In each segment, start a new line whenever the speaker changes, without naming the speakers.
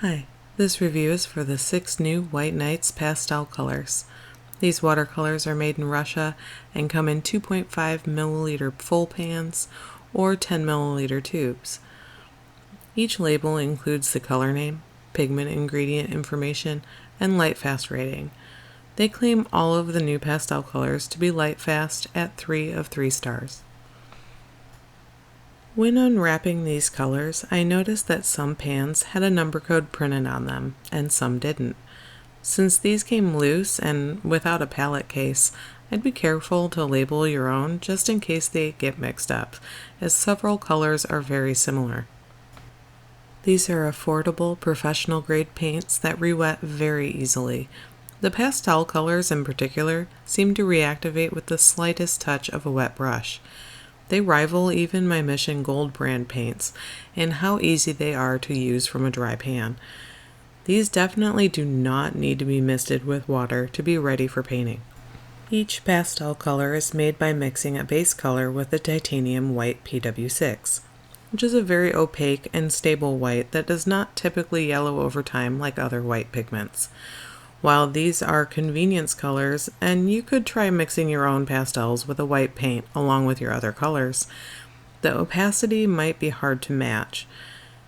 Hi, this review is for the 6 new White Nights pastel colors. These watercolors are made in Russia and come in 2.5 milliliter full pans or 10 milliliter tubes. Each label includes the color name, pigment ingredient information, and lightfast rating. They claim all of the new pastel colors to be lightfast at 3 of 3 stars. When unwrapping these colors, I noticed that some pans had a number code printed on them, and some didn't. Since these came loose and without a palette case, I'd be careful to label your own just in case they get mixed up, as several colors are very similar. These are affordable, professional-grade paints that re-wet very easily. The pastel colors in particular seem to reactivate with the slightest touch of a wet brush. They rival even my Mission Gold brand paints in how easy they are to use from a dry pan. These definitely do not need to be misted with water to be ready for painting. Each pastel color is made by mixing a base color with a titanium white PW6, which is a very opaque and stable white that does not typically yellow over time like other white pigments. While these are convenience colors, and you could try mixing your own pastels with a white paint along with your other colors, the opacity might be hard to match.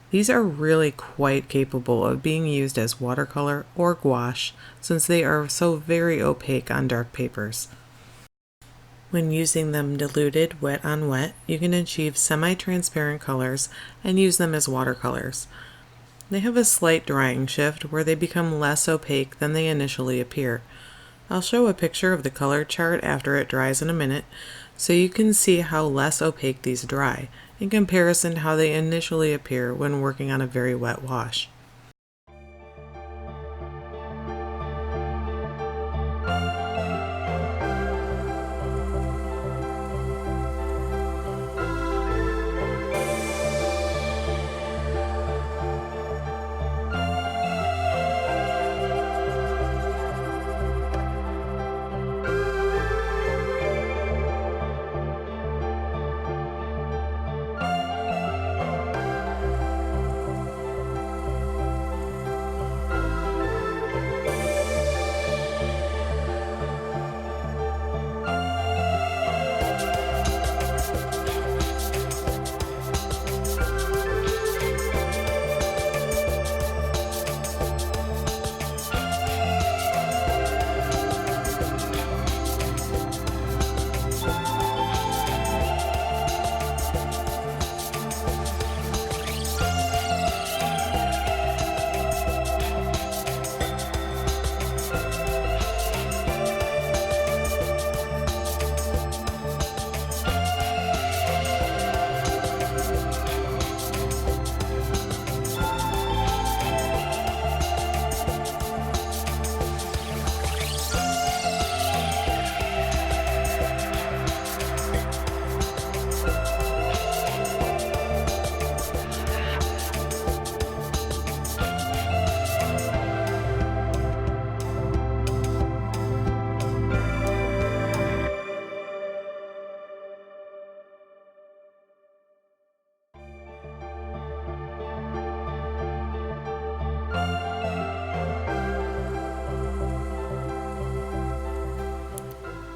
These are really quite capable of being used as watercolor or gouache since they are so very opaque on dark papers. When using them diluted wet on wet, you can achieve semi-transparent colors and use them as watercolors. They have a slight drying shift where they become less opaque than they initially appear. I'll show a picture of the color chart after it dries in a minute, so you can see how less opaque these dry, in comparison to how they initially appear when working on a very wet wash.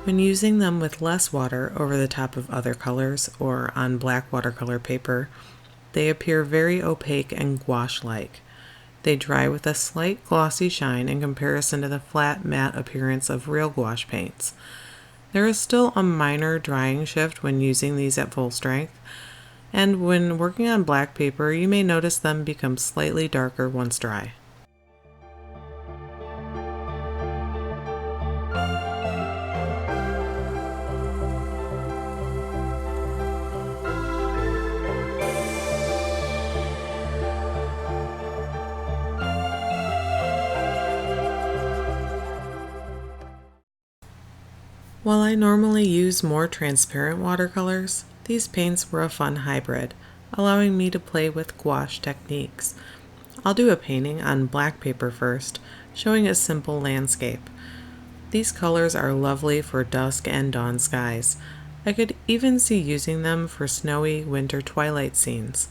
When using them with less water over the top of other colors or on black watercolor paper, they appear very opaque and gouache-like. They dry with a slight glossy shine in comparison to the flat matte appearance of real gouache paints. There is still a minor drying shift when using these at full strength, and when working on black paper you may notice them become slightly darker once dry. While I normally use more transparent watercolors, these paints were a fun hybrid, allowing me to play with gouache techniques. I'll do a painting on black paper first, showing a simple landscape. These colors are lovely for dusk and dawn skies. I could even see using them for snowy winter twilight scenes.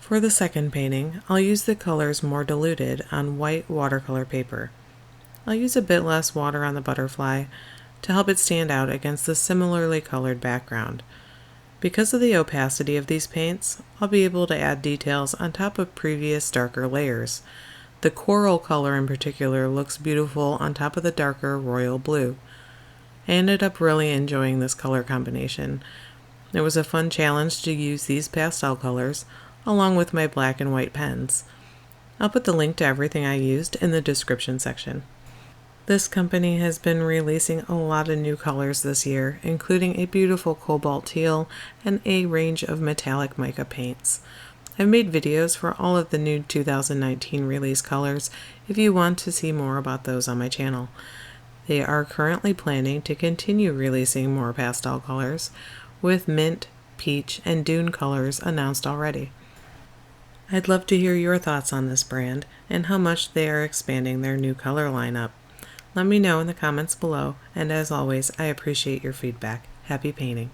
For the second painting, I'll use the colors more diluted on white watercolor paper. I'll use a bit less water on the butterfly to help it stand out against the similarly colored background. Because of the opacity of these paints, I'll be able to add details on top of previous darker layers. The coral color in particular looks beautiful on top of the darker royal blue. I ended up really enjoying this color combination. It was a fun challenge to use these pastel colors along with my black and white pens. I'll put the link to everything I used in the description section. This company has been releasing a lot of new colors this year, including a beautiful cobalt teal and a range of metallic mica paints. I've made videos for all of the new 2019 release colors if you want to see more about those on my channel. They are currently planning to continue releasing more pastel colors, with mint, peach, and dune colors announced already. I'd love to hear your thoughts on this brand and how much they are expanding their new color lineup. Let me know in the comments below, and as always, I appreciate your feedback. Happy painting!